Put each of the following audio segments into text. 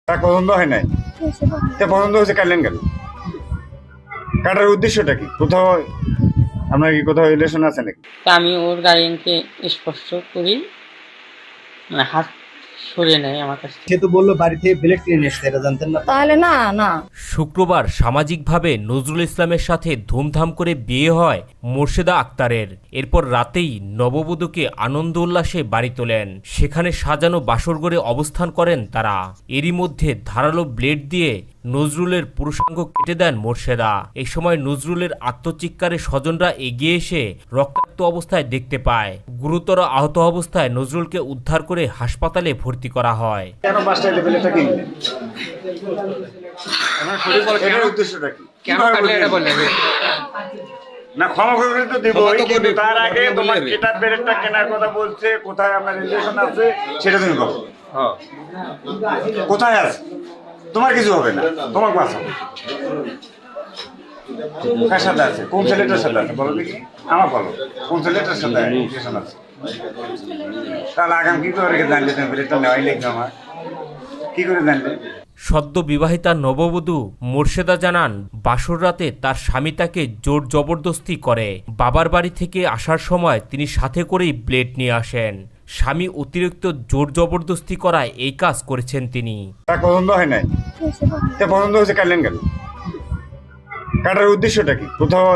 তার পছন্দ হয় নাই। তা পছন্দ হয়েছে কাটলেন কেন? কাটার উদ্দেশ্যটা কি? কোথাও আপনার কি কোথাও রিলেশন আছে নাকি? তা আমি ওর গার্ডিয়ানকে স্পর্শ করি, মানে হাত সরিয়ে নেয় আমার কাছ থেকে। সে তো বললো বাড়ি থেকে ব্লেড কিনে নিয়ে এসছে, এটা জানতেন না? তাহলে না না শুক্রবার সামাজিকভাবে নজরুল ইসলামের সাথে ধুমধাম করে বিয়ে হয় মোর্শেদা আক্তারের। এরপর রাতেই নববধূকে আনন্দ উল্লাসে বাড়ি তোলেন। সেখানে সাজানো বাসরঘরে অবস্থান করেন তারা। এরই মধ্যে ধারালো ব্লেড দিয়ে নজরুলের পুরুষাঙ্গ কেটে দেন মোর্শেদা। এই সময় নজরুলের আত্মচিৎকারে স্বজনরা এগিয়ে এসে রক্তাক্ত অবস্থায় দেখতে পায়। গুরুতর আহত অবস্থায় নজরুলকে উদ্ধার করে হাসপাতালে ভর্তি করা হয়। কেন বাসটাইতে ব্লেডটা কিনলেন? এটার উদ্দেশ্যটা কি? কেন কাটলে এটা বললেন? না, ক্ষমা করে তো দিব, ক্ষমা তো কিন্তু করবে, তার আগে ক্ষমা তোমার বলবে। কেটার ব্লেডটা কেনার কথা বলছে, কোথায় আপনার রিলেশন আছে সেটা তুমি বলো। হ্যাঁ। কোথায় আছে? তোমার কিছু হবে না, তোমার বাঁচা। কার সাথে আছে? কোন ছেলেটার সাথে আছে বলো দেখি, আমার বলো কোন ছেলেটার সাথে রিলেশন আছে? তাহলে আগাম কি করে জানলে তুমি ব্লেডটা নেওয়াই লিখবে আমার? কি করে জানলে? সদ্য বিবাহিতা নববধূ মোর্শেদা জানান, বাসর রাতে তার স্বামী তাকে জোর জবরদস্তি করে। বাবার বাড়ি থেকে আসার সময় তিনি সাথে করেই ব্লেড নিয়ে আসেন। স্বামী অতিরিক্ত জোর জবরদস্তি করায় এই কাজ করেছেন তিনি। তার পছন্দ হয় নাই। তা পছন্দ হয়েছে কাটলেন কেন? কাটার উদ্দেশ্যটা কি? কোথাও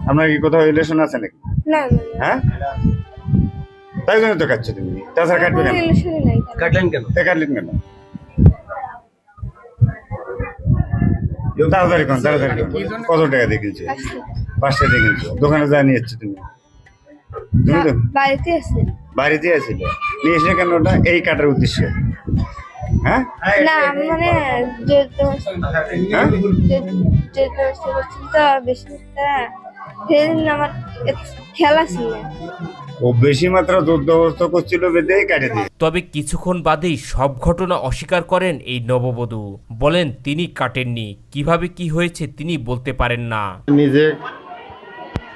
আপনার কি কোথাও রিলেশন আছে নাকি? না হ্যাঁ, তাই জন্য তো কাটছো তুমি, তাছাড়া কাটবে কেন? রিলেশনে নাই। কাটলেন কেন? তা কাটলেন কেন? তাড়াতাড়ি কোন, তাড়াতাড়ি কোন। কত টাকা দিয়ে কিনছো? 5 টাকা দিয়ে কিনছো। দোকানে যা নিয়ে যাচ্ছ তুমি? তুমি তো বাড়িতে আছে বাড়িতে আসছিলে, নিয়ে এসে কেন ওটা? এই কাটার উদ্দেশ্য? হ্যাঁ না মানে যে হ্যাঁ, তো বেশি সেদিন আমার খেলা ছিল। ও বেশি মাত্রা দুর্দবস্থ করছিল বেঁধে কাটে দিয়ে। তবে কিছুক্ষণ বাদেই সব ঘটনা অস্বীকার করেন এই নববধূ। বলেন তিনি কাটেননি। কিভাবে কি হয়েছে তিনি বলতে পারেন না। নিজে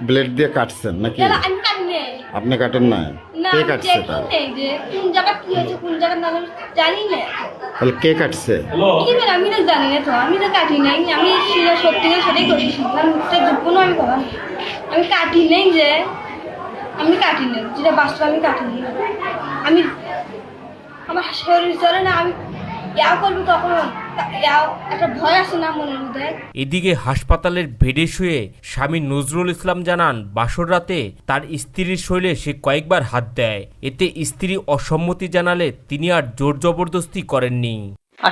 ব্লেড দিয়ে কাটছেন নাকি? আমি কাটি নেই আপনি কাটেন না? না, কে আমি কাটছে দেখি তাহলে? নেই যে কোন জায়গা কি হয়েছে কোন জায়গা না আমি জানি না। তাহলে কে কাটছে? কি করে আমি তো জানি না, তো আমি তো কাটি নাই। আমি সেটা সত্যি না সেটাই করছি, কোনো আমি কথা না। আমি কাটি নেই যে, আমি কাটি নেই যেটা বাস্তব, আমি কাটি নেই। আমি আমার শরীর চলে না, আমি ইয়াও করবো তখন ইয়াও একটা ভয় আছে না মনের মধ্যে। এদিকে হাসপাতালের বেডে শুয়ে স্বামী নজরুল ইসলাম জানান, বাসর রাতে তার স্ত্রীর শরীরে সে কয়েকবার হাত দেয়। এতে স্ত্রী অসম্মতি জানালে তিনি আর জোর জবরদস্তি করেননি।